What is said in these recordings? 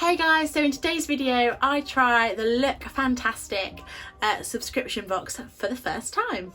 Hey guys, so in today's video I try the Lookfantastic subscription box for the first time.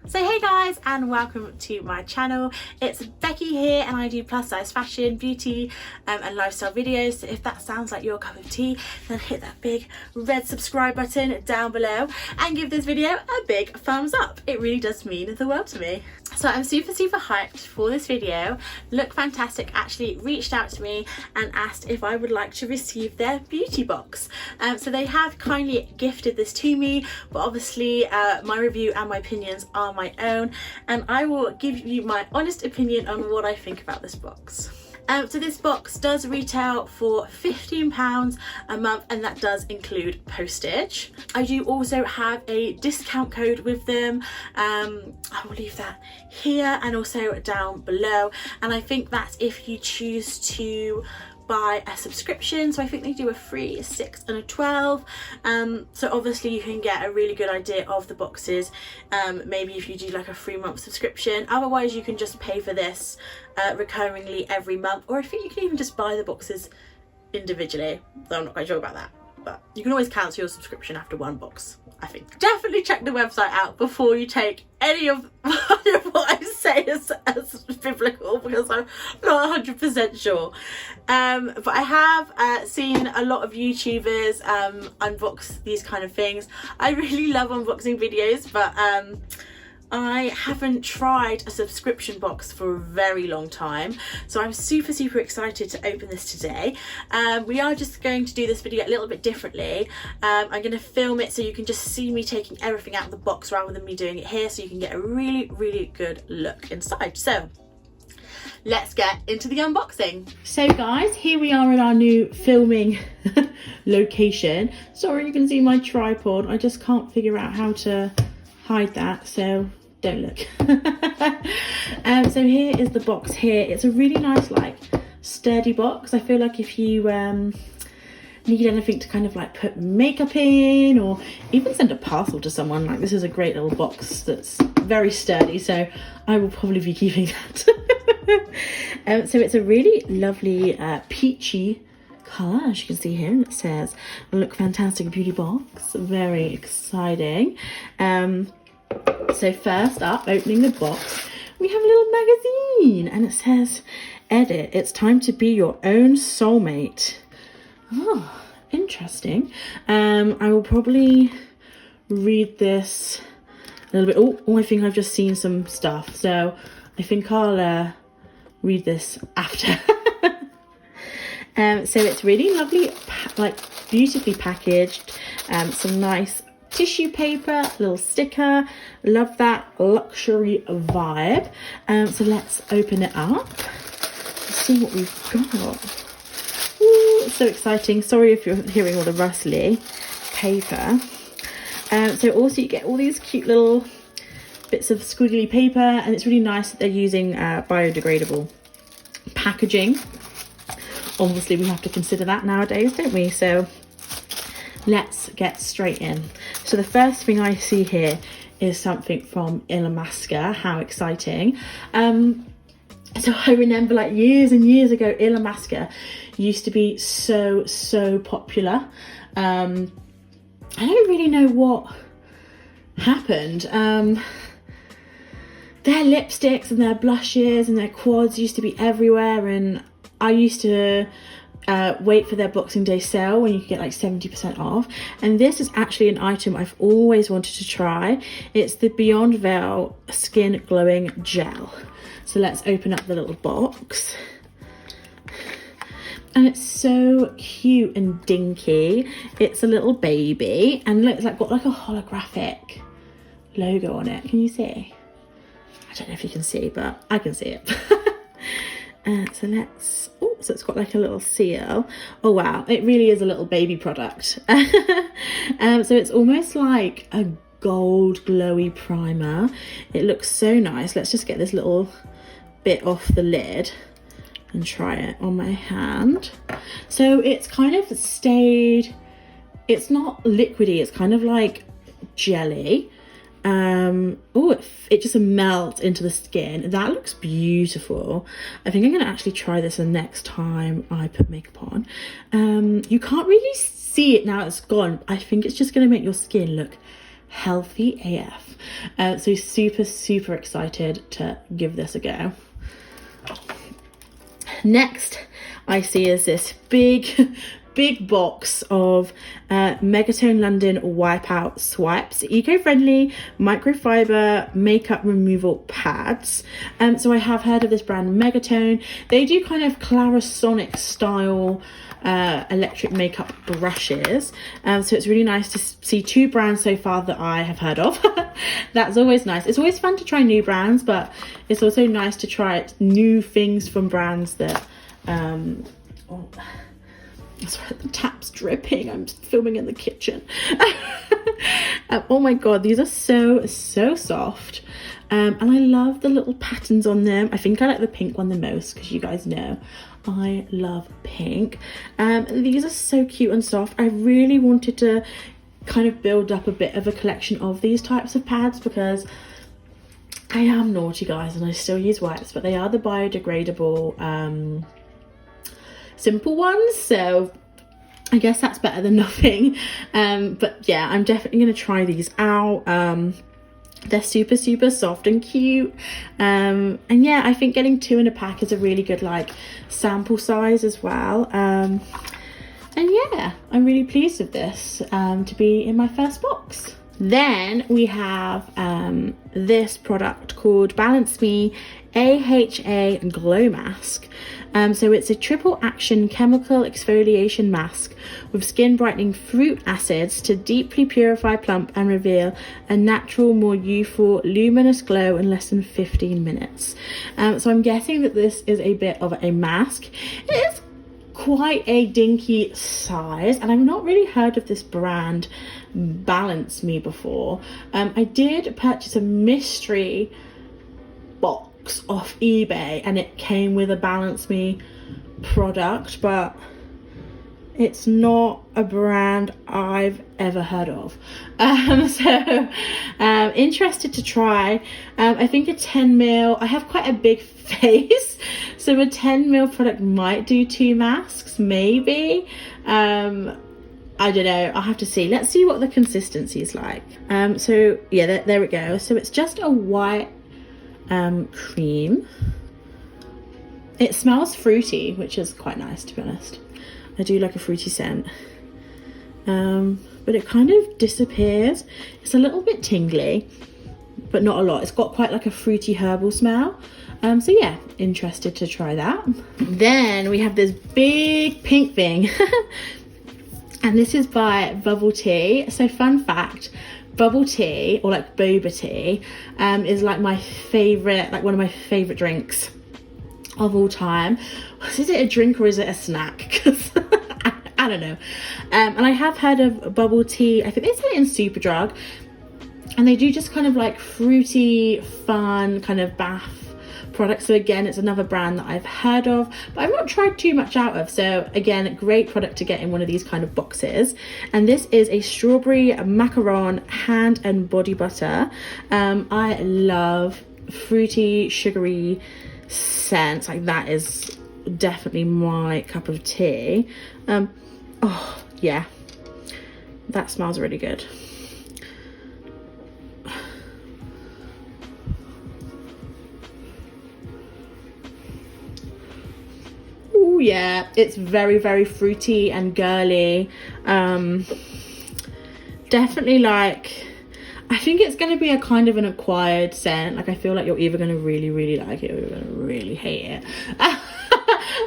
So hey guys, and welcome to my channel. It's Becky here and I do plus size fashion, beauty and lifestyle videos. So if that sounds like your cup of tea, then hit that big red subscribe button down below and give this video a big thumbs up. It really does mean the world to me. So I'm super hyped for this video. Lookfantastic actually reached out to me and asked if I would like to receive their beauty box. So they have kindly gifted this to me, but obviously my review and my opinions are my own, and I will give you my honest opinion on what I think about this box. So this box does retail for £15 a month, and that does include postage. I do also have a discount code with them. I will leave that here and also down below, and I think that's if you choose to buy a subscription. So I think they do a free, a 6 and a 12. So obviously you can get a really good idea of the boxes, maybe if you do like a 3-month subscription. Otherwise you can just pay for this recurringly every month, or I think you can even just buy the boxes individually, though I'm not quite sure about that. But you can always cancel your subscription after one box, I think. Definitely check the website out before you take any of what I say as biblical, because I'm not 100% sure. But I have seen a lot of YouTubers unbox these kind of things. I really love unboxing videos, but I haven't tried a subscription box for a very long time, so I'm super excited to open this today. We are just going to do this video a little bit differently. I'm going to film it so you can just see me taking everything out of the box rather than me doing it here, so you can get a really good look inside. So let's get into the unboxing. So guys, here we are in our new filming location. Sorry, you can see my tripod. I just can't figure out how to hide that, so don't look. So here is the box here. It's a really nice, like, sturdy box. I feel like if you need anything to kind of like put makeup in, or even send a parcel to someone, like, this is a great little box that's very sturdy, so I will probably be keeping that. So it's a really lovely peachy colour, as you can see here, and it says Lookfantastic Beauty Box. Very exciting. So first up, opening the box, we have a little magazine, and it says, edit, it's time to be your own soulmate. Oh, interesting. I will probably read this a little bit. Oh, I think I've just seen some stuff, so I think I'll read this after. So it's really lovely, like beautifully packaged. Some nice tissue paper, little sticker. Love that luxury vibe. So let's open it up. Let's see what we've got. Ooh, it's so exciting. Sorry if you're hearing all the rustly paper. So also you get all these cute little bits of squiggly paper, and it's really nice that they're using biodegradable packaging. Obviously we have to consider that nowadays, don't we? So let's get straight in. So the first thing I see here is something from Elemis. How exciting. So I remember, like, years and years ago, Elemis used to be so popular. I don't really know what happened. Their lipsticks and their blushes and their quads used to be everywhere, and I used to wait for their Boxing Day sale when you could get like 70% off. And this is actually an item I've always wanted to try. It's the Beyond Veil Skin Glowing Gel. So let's open up the little box. And it's so cute and dinky. It's a little baby, and look, it's like got like a holographic logo on it. Can you see? I don't know if you can see, but I can see it. So let's, oh, so it's got like a little seal. Oh wow, it really is a little baby product. So it's almost like a gold glowy primer. It looks so nice. Let's just get this little bit off the lid and try it on my hand. So it's kind of stayed, it's not liquidy, it's kind of like jelly. Oh, it just melts into the skin. That looks beautiful. I think I'm gonna actually try this the next time I put makeup on. You can't really see it now it's gone. I think it's just gonna make your skin look healthy AF. So super excited to give this a go. Next I see is this big box of Megatone London Wipeout Swipes, eco-friendly microfiber makeup removal pads. So I have heard of this brand Megatone. They do kind of Clarisonic style electric makeup brushes. So it's really nice to see 2 brands so far that I have heard of. That's always nice. It's always fun to try new brands, but it's also nice to try new things from brands that sorry, the tap's dripping. I'm filming in the kitchen. Oh my god, these are so soft. And I love the little patterns on them. I think I like the pink one the most because you guys know I love pink. These are so cute and soft. I really wanted to kind of build up a bit of a collection of these types of pads because I am naughty, guys, and I still use wipes, but they are the biodegradable simple ones, so I guess that's better than nothing. But yeah, I'm definitely going to try these out. They're super soft and cute, and yeah, I think getting 2 in a pack is a really good like sample size as well. And yeah, I'm really pleased with this to be in my first box. Then we have this product called Balance Me AHA Glow Mask. So it's a triple action chemical exfoliation mask with skin brightening fruit acids to deeply purify, plump and reveal a natural, more youthful, luminous glow in less than 15 minutes. So I'm guessing that this is a bit of a mask. It is quite a dinky size, and I've not really heard of this brand Balance Me before. I did purchase a mystery box off eBay and it came with a Balance Me product, but it's not a brand I've ever heard of. Interested to try. I think a 10ml, I have quite a big face, so a 10ml product might do 2 masks, maybe. I don't know, I'll have to see. Let's see what the consistency is like. So yeah, there we go. So it's just a white cream. It smells fruity, which is quite nice, to be honest. I do like a fruity scent. But it kind of disappears. It's a little bit tingly, but not a lot. It's got quite like a fruity herbal smell. So yeah, interested to try that. Then we have this big pink thing. And this is by Bubble Tea. So fun fact, bubble tea, or like boba tea, is like my favorite, like one of my favorite drinks of all time. Is it a drink or is it a snack? Because I don't know. And I have heard of bubble tea. I think they sell it in Superdrug, and they do just kind of like fruity, fun kind of bath product. So again, it's another brand that I've heard of, but I've not tried too much out of. So again, great product to get in one of these kind of boxes. And this is a strawberry macaron hand and body butter. I love fruity, sugary scents. Like that is definitely my cup of tea. Oh yeah, that smells really good. Oh yeah, it's very fruity and girly. Definitely, like, I think it's going to be a kind of an acquired scent. Like, I feel like you're either going to really like it or you're going to really hate it.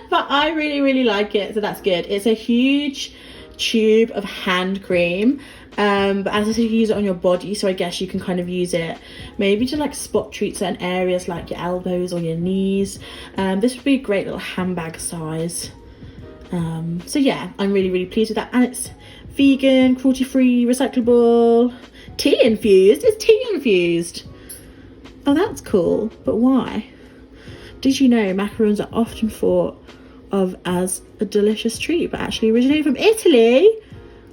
But I really like it, so that's good. It's a huge tube of hand cream, but as I said, you can use it on your body, so I guess you can kind of use it maybe to like spot treat certain areas like your elbows or your knees. This would be a great little handbag size. So yeah, I'm really pleased with that, and it's vegan, cruelty free, recyclable, tea infused. It's tea infused. Oh, that's cool. But why? Did you know macarons are often thought of as a delicious treat, but actually originated from Italy?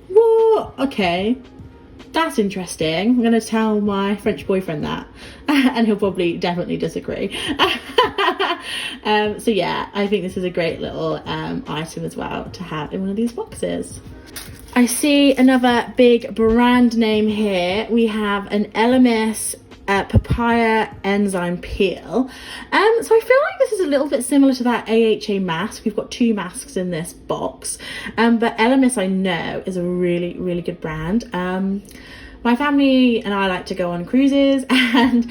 What? Okay. That's interesting. I'm going to tell my French boyfriend that and he'll probably definitely disagree. So yeah, I think this is a great little item as well to have in one of these boxes. I see another big brand name here. We have an Elemis papaya enzyme peel. So I feel like this is a little bit similar to that AHA mask. We've got 2 masks in this box, but Elemis I know is a really, really good brand. My family and I like to go on cruises, and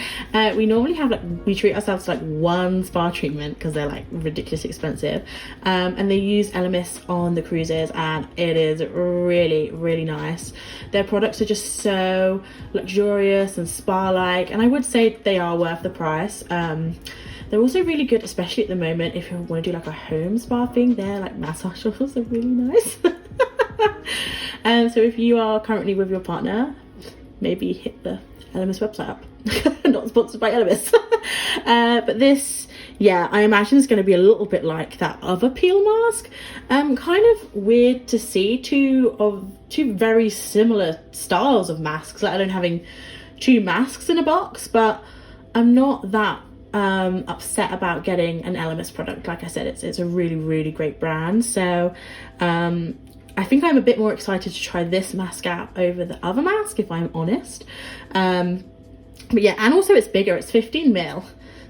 we normally have we treat ourselves to 1 spa treatment because they're ridiculously expensive, and they use Elemis on the cruises, and it is really, really nice. Their products are just so luxurious and spa-like, and I would say they are worth the price. They're also really good, especially at the moment, if you want to do a home spa thing. Their massage oils are really nice. So if you are currently with your partner, maybe hit the Elemis website up. Not sponsored by Elemis. But this, yeah, I imagine it's going to be a little bit like that other peel mask. Kind of weird to see two very similar styles of masks, let alone having 2 masks in a box, but I'm not that upset about getting an Elemis product. Like I said, it's a really, really great brand. So I think I'm a bit more excited to try this mask out over the other mask, if I'm honest. But yeah, and also it's bigger, it's 15 mil.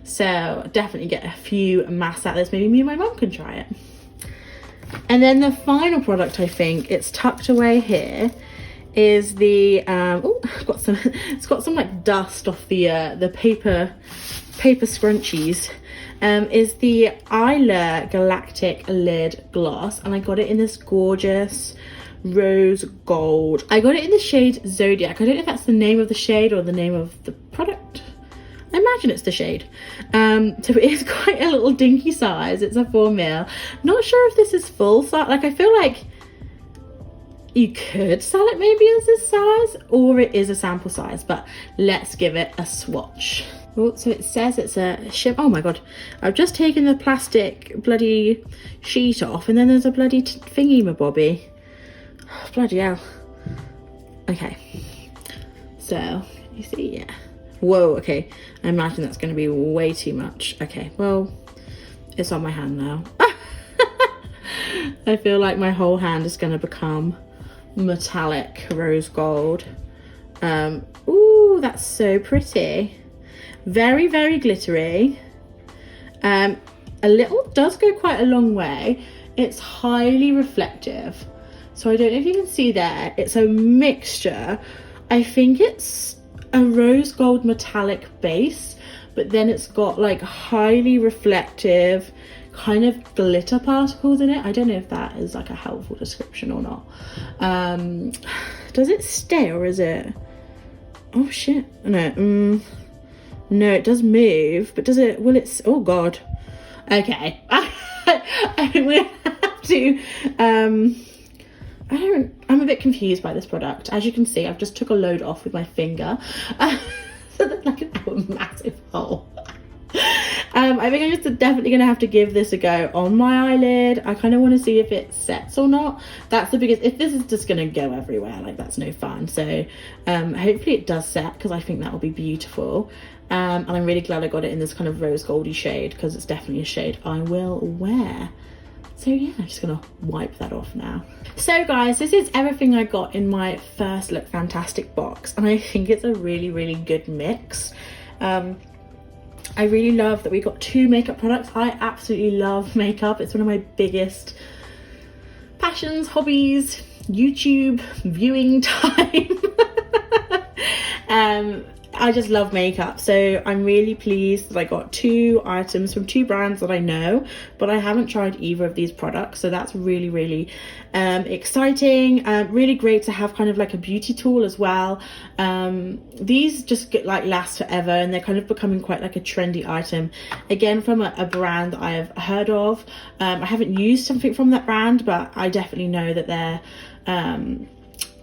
So definitely get a few masks out of this. Maybe me and my mum can try it. And then the final product, I think, it's tucked away here, is the it's got some dust off the paper scrunchies. Is the Isla Galactic Lid Gloss, and I got it in this gorgeous rose gold. I got it in the shade Zodiac. I don't know if that's the name of the shade or the name of the product. I imagine it's the shade. So it is quite a little dinky size. It's a 4 mil. Not sure if this is full size. I feel like you could sell it maybe as this size, or it is a sample size, but let's give it a swatch. Oh, so it says it's a ship. Oh my god, I've just taken the plastic bloody sheet off, and then there's a bloody thingy mabobby. Oh, bloody hell. Okay, so you see, yeah. Whoa, okay, I imagine that's going to be way too much. Okay, well, it's on my hand now. I feel like my whole hand is going to become metallic rose gold. Ooh, that's so pretty. Very, very glittery. A little does go quite a long way. It's highly reflective. So I don't know if you can see there. It's a mixture. I think it's a rose gold metallic base, but then it's got highly reflective kind of glitter particles in it. I don't know if that is a helpful description or not. Does it stay, or is it... Oh shit, no. No, it does move, but does it, will it, oh god. Okay. I will have to, I'm a bit confused by this product. As you can see, I've just took a load off with my finger. So that's a massive hole. I think I'm just definitely going to have to give this a go on my eyelid. I kind of want to see if it sets or not. That's the biggest, if this is just going to go everywhere, that's no fun. So hopefully it does set, because I think that will be beautiful. And I'm really glad I got it in this kind of rose goldy shade, because it's definitely a shade I will wear. So yeah, I'm just gonna wipe that off now. So guys, this is everything I got in my first Lookfantastic box, and I think it's a really, really good mix. I really love that we got 2 makeup products. I absolutely love makeup. It's one of my biggest passions, hobbies, YouTube viewing time. I just love makeup, so I'm really pleased that I got 2 items from 2 brands that I know, but I haven't tried either of these products, so that's really, really exciting. Really great to have kind of a beauty tool as well. These just get last forever, and they're kind of becoming quite a trendy item, again from a brand that I have heard of. I haven't used something from that brand, but I definitely know that they're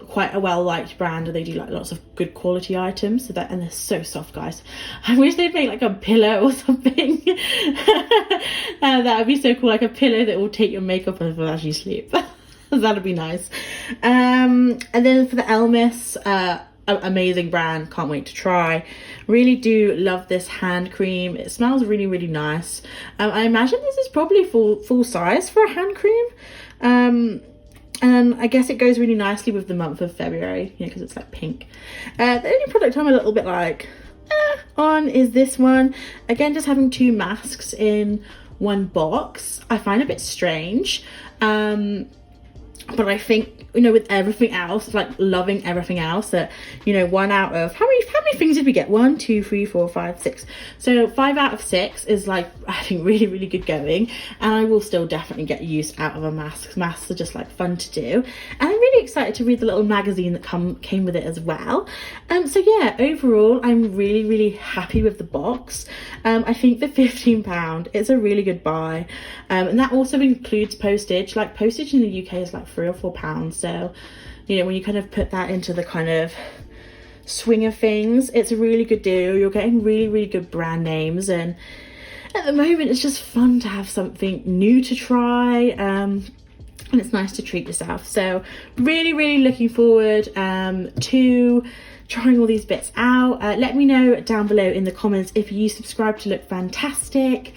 quite a well-liked brand, and they do lots of good quality items, and they're so soft, guys. I wish they'd make a pillow or something. That would be so cool, a pillow that will take your makeup off as you sleep. That'd be nice. And then for the Elemis, amazing brand, can't wait to try. Really do love this hand cream. It smells really, really nice. I imagine this is probably full size for a hand cream. And I guess it goes really nicely with the month of February, you know, because it's like pink. The only product I'm a little bit like on is this one. Again, just having 2 masks in one box, I find a bit strange. But I think, you know, with everything else, like loving everything else, that, you know, 1 out of how many things did we get? 1, 2, 3, 4, 5, 6. So 5 out of 6 is like, I think, really, really good going. And I will still definitely get use out of a mask. Masks are just like fun to do. And I'm really excited to read the little magazine that came with it as well. So yeah, overall, I'm really, really happy with the box. I think for £15, it's a really good buy. And that also includes postage. Like, postage in the UK is like £3 or £4. So, you know, when you kind of put that into the kind of swing of things, it's a really good deal. You're getting really, really good brand names, and at the moment it's just fun to have something new to try, and it's nice to treat yourself. So really, really looking forward to trying all these bits out. Let me know down below in the comments if you subscribe to Lookfantastic.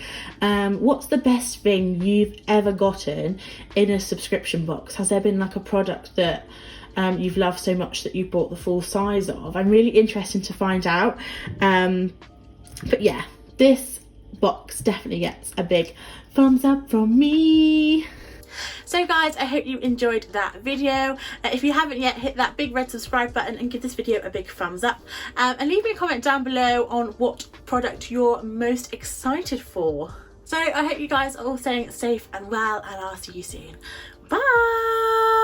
What's the best thing you've ever gotten in a subscription box? Has there been like a product that you've loved so much that you've bought the full size of? I'm really interested to find out. But yeah, this box definitely gets a big thumbs up from me. So guys, I hope you enjoyed that video. If you haven't yet, hit that big red subscribe button and give this video a big thumbs up. And leave me a comment down below on what product you're most excited for. So I hope you guys are all staying safe and well, and I'll see you soon. Bye!